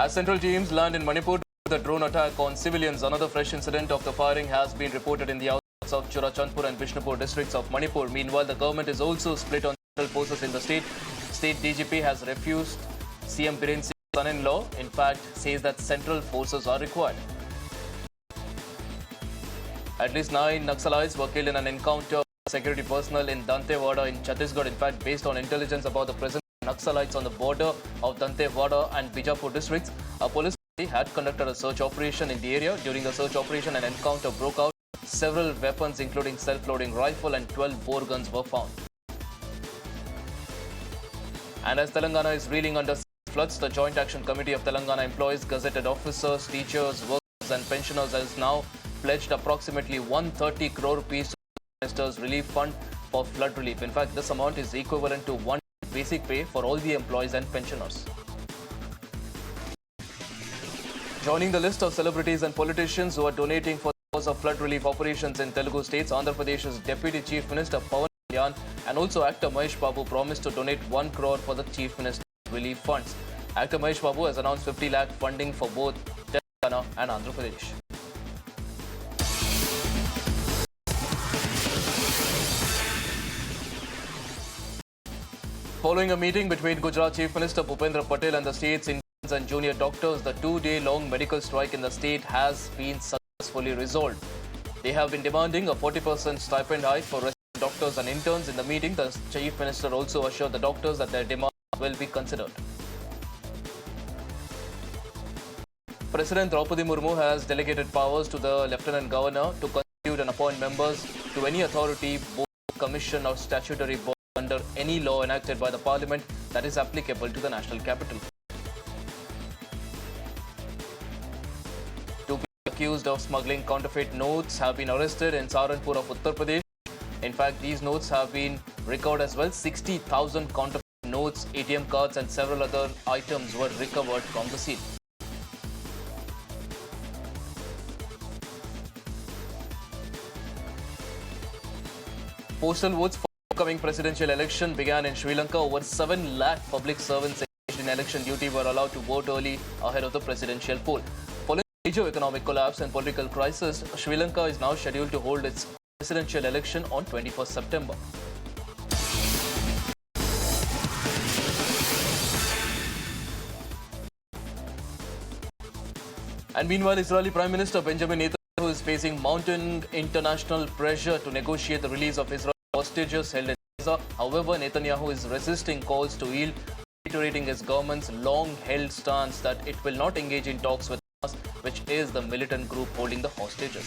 As central teams land in Manipur to the drone attack on civilians, another fresh incident of the firing has been reported in the outskirts of Churachandpur and Bishnupur districts of Manipur. Meanwhile, the government is also split on central forces in the state. State DGP has refused CM Bhupendra Patel's son-in-law. In fact, says that central forces are required. At least 9 Naxalites were killed in an encounter with security personnel in Dantewada in Chhattisgarh. In fact, based on intelligence about the presence of Naxalites on the border of Dantewada and Bijapur districts, a police party had conducted a search operation in the area. During the search operation, an encounter broke out. Several weapons, including self-loading rifle and 12 bore guns, were found. And as Telangana is reeling under floods, the Joint Action Committee of Telangana employees, gazetted officers, teachers, workers and pensioners has now pledged approximately 130 crore rupees to the Minister's Relief Fund for flood relief. In fact, this amount is equivalent to one basic pay for all the employees and pensioners. Joining the list of celebrities and politicians who are donating for the cause of flood relief operations in Telugu states, Andhra Pradesh's Deputy Chief Minister Pawan Kalyan and also actor Mahesh Babu promised to donate 1 crore for the Chief Minister's relief funds. Actor Mahesh Babu has announced 50 lakh funding for both Telangana and Andhra Pradesh. Following a meeting between Gujarat Chief Minister Bhupendra Patel and the state's interns and junior doctors, the 2-day-long medical strike in the state has been successfully resolved. They have been demanding a 40% stipend hike for resident doctors and interns. In the meeting, the Chief Minister also assured the doctors that their demands will be considered. President Draupadi Murmu has delegated powers to the Lieutenant Governor to constitute and appoint members to any authority, board, commission or statutory body under any law enacted by the Parliament that is applicable to the national capital. Two people accused of smuggling counterfeit notes have been arrested in Saharanpur of Uttar Pradesh. In fact, these notes have been recorded as well. 60,000 counterfeit notes, ATM cards and several other items were recovered from the scene. Postal votes for the upcoming presidential election began in Sri Lanka. Over 7 lakh public servants engaged in election duty were allowed to vote early ahead of the presidential poll. Following major economic collapse and political crisis, Sri Lanka is now scheduled to hold its presidential election on 21st September. And meanwhile, Israeli Prime Minister Benjamin Netanyahu is facing mounting international pressure to negotiate the release of Israeli hostages held in Gaza. However, Netanyahu is resisting calls to yield, reiterating his government's long-held stance that it will not engage in talks with Hamas, which is the militant group holding the hostages.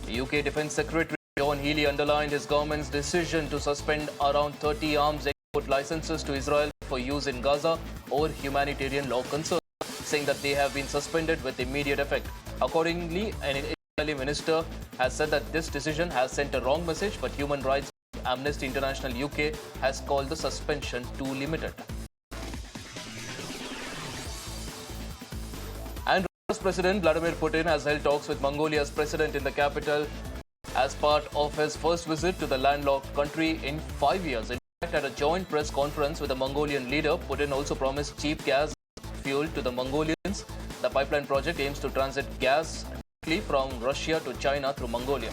The UK Defence Secretary John Healey underlined his government's decision to suspend around 30 arms export licenses to Israel for use in Gaza over humanitarian law concerns, saying that they have been suspended with immediate effect. Accordingly, an Israeli minister has said that this decision has sent a wrong message, but Human Rights Amnesty International UK has called the suspension too limited. And Russia's President Vladimir Putin has held talks with Mongolia's president in the capital as part of his first visit to the landlocked country in 5 years. In fact, at a joint press conference with the Mongolian leader, Putin also promised cheap gas fuel to the Mongolians. The pipeline project aims to transit gas directly from Russia to China through Mongolia.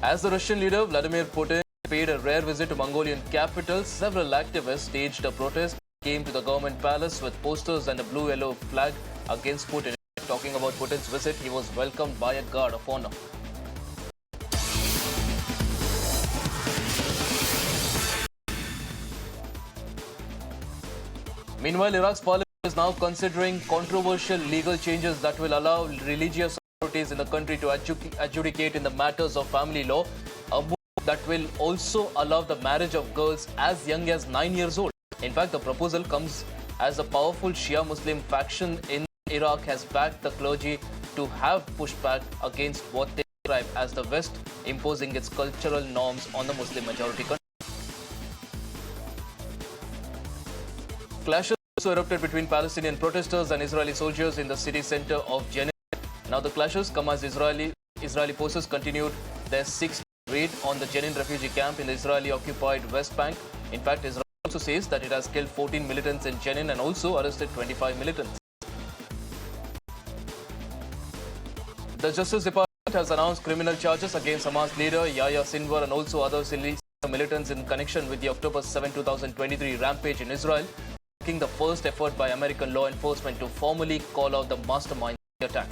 As the Russian leader Vladimir Putin paid a rare visit to Mongolian capital, several activists staged a protest, came to the government palace with posters and a blue-yellow flag against Putin. Talking about Putin's visit, he was welcomed by a guard of honor. Meanwhile, Iraq's parliament is now considering controversial legal changes that will allow religious authorities in the country to adjudicate in the matters of family law, a move that will also allow the marriage of girls as young as 9 years old. In fact, the proposal comes as a powerful Shia Muslim faction in Iraq has backed the clergy to have pushed back against what they describe as the West imposing its cultural norms on the Muslim majority country. Clashes also erupted between Palestinian protesters and Israeli soldiers in the city center of Jenin. Now the clashes come as Israeli forces continued their 6 raid on the Jenin refugee camp in the Israeli-occupied West Bank. In fact, Israel also says that it has killed 14 militants in Jenin and also arrested 25 militants. The Justice Department has announced criminal charges against Hamas leader Yahya Sinwar and also other militants in connection with the October 7, 2023 rampage in Israel, marking the first effort by American law enforcement to formally call out the mastermind of the attack.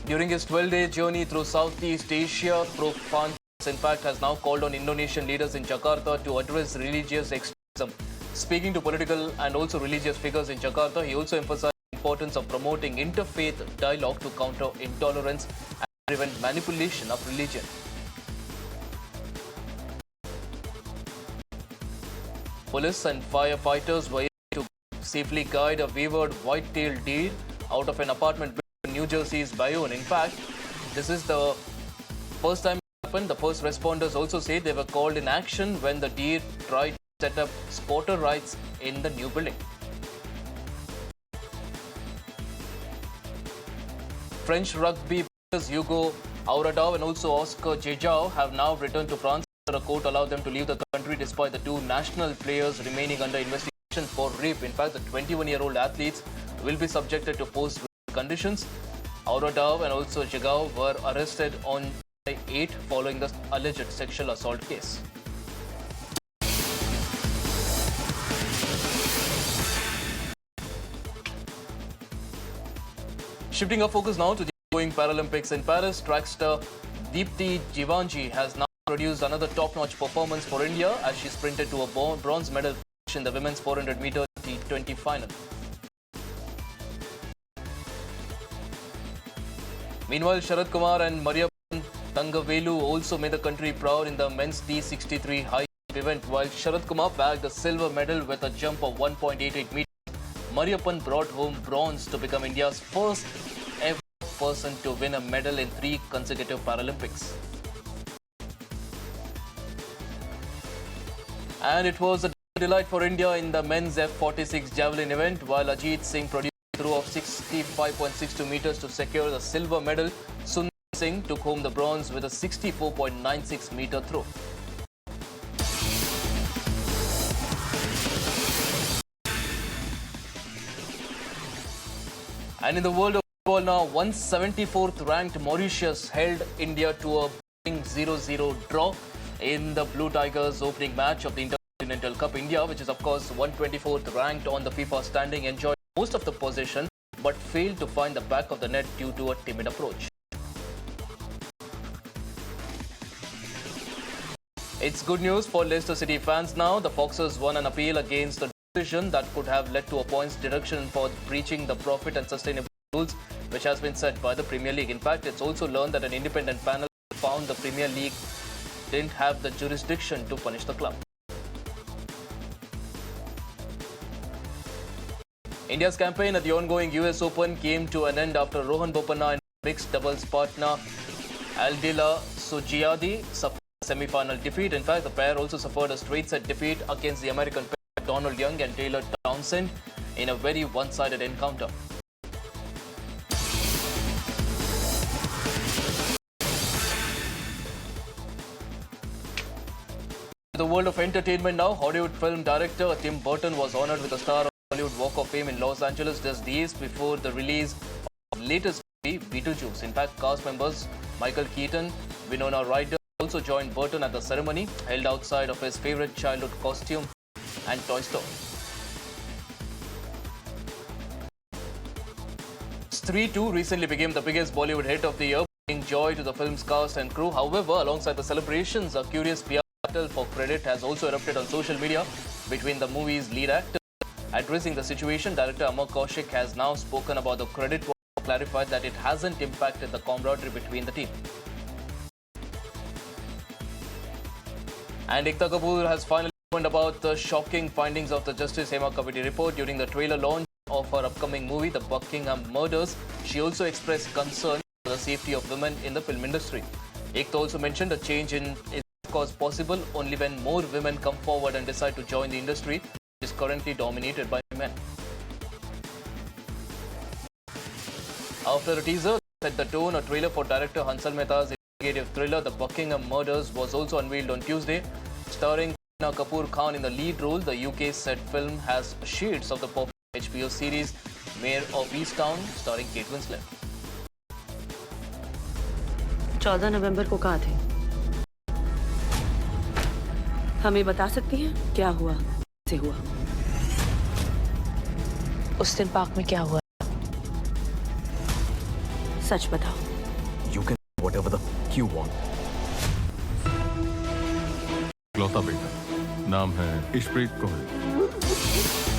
During his 12-day journey through Southeast Asia, Pope Francis, in fact, has now called on Indonesian leaders in Jakarta to address religious extremism. Speaking to political and also religious figures in Jakarta, he also emphasized the importance of promoting interfaith dialogue to counter intolerance and prevent manipulation of religion. Police and firefighters were able to safely guide a wayward white-tailed deer out of an apartment building in New Jersey's Bayonne. In fact, this is the first time it happened. The first responders also say they were called in action when the deer tried to set up spotter rights in the new building. French rugby players Hugo Auradau and also Oscar Jejau have now returned to France after a court allowed them to leave the country despite the two national players remaining under investigation for rape. In fact, the 21-year-old athletes will be subjected to post conditions. Auradau and also Jejau were arrested on July 8 following the alleged sexual assault case. Shifting our focus now to the ongoing Paralympics in Paris, trackster Deepti Jivanji has now produced another top-notch performance for India as she sprinted to a bronze medal finish in the women's 400-meter T20 final. Meanwhile, Sharad Kumar and Mariappan Thangavelu also made the country proud in the men's T63 high jump event, while Sharad Kumar bagged the silver medal with a jump of 1.88 meters. Mariappan brought home bronze to become India's first ever person to win a medal in 3 consecutive Paralympics. And it was a delight for India in the men's F46 javelin event, while Ajit Singh produced a throw of 65.62 meters to secure the silver medal. Sundar Singh took home the bronze with a 64.96 meter throw. And in the world of football now, 174th ranked Mauritius held India to a 0-0 draw in the Blue Tigers opening match of the Intercontinental Cup. India, which is of course 124th ranked on the FIFA standing, enjoyed most of the possession but failed to find the back of the net due to a timid approach. It's good news for Leicester City fans now. The Foxes won an appeal against the decision that could have led to a points deduction for breaching the profit and sustainability rules, which has been set by the Premier League. In fact, it's also learned that an independent panel found the Premier League didn't have the jurisdiction to punish the club. India's campaign at the ongoing US Open came to an end after Rohan Bopanna and mixed doubles partner Aldila Sugiadi suffered a semi-final defeat. In fact, the pair also suffered a straight-set defeat against the American pair Donald Young and Taylor Townsend in a very one-sided encounter. The world of entertainment now, Hollywood film director Tim Burton was honored with a Star of Hollywood Walk of Fame in Los Angeles just days before the release of latest movie, Beetlejuice. In fact, cast members Michael Keaton, Winona Ryder also joined Burton at the ceremony held outside of his favorite childhood costume and toy store. Stree 2 recently became the biggest Bollywood hit of the year, bringing joy to the film's cast and crew. However, alongside the celebrations, a curious PR battle for credit has also erupted on social media between the movie's lead actors. Addressing the situation, director Amar Kaushik has now spoken about the credit war and clarified that it hasn't impacted the camaraderie between the team. And Ekta Kapoor has finally about the shocking findings of the Justice Hema Committee report during the trailer launch of her upcoming movie, The Buckingham Murders. She also expressed concern for the safety of women in the film industry. Ekta also mentioned a change is of course possible only when more women come forward and decide to join the industry, which is currently dominated by men. After a teaser set the tone, a trailer for director Hansal Mehta's investigative thriller The Buckingham Murders was also unveiled on Tuesday. Starring Kareena Kapoor Khan in the lead role, the UK-set film has shades of the popular HBO series Mayor of Easttown, starring Kate Winslet. 14 नवंबर को कहाँ थे? हमें बता सकती हैं क्या हुआ, कैसे हुआ? उस दिन पार्क में क्या हुआ? सच बताओ. You can do whatever the f you want. लौता बेटा, नाम है इशप्रीत कौर.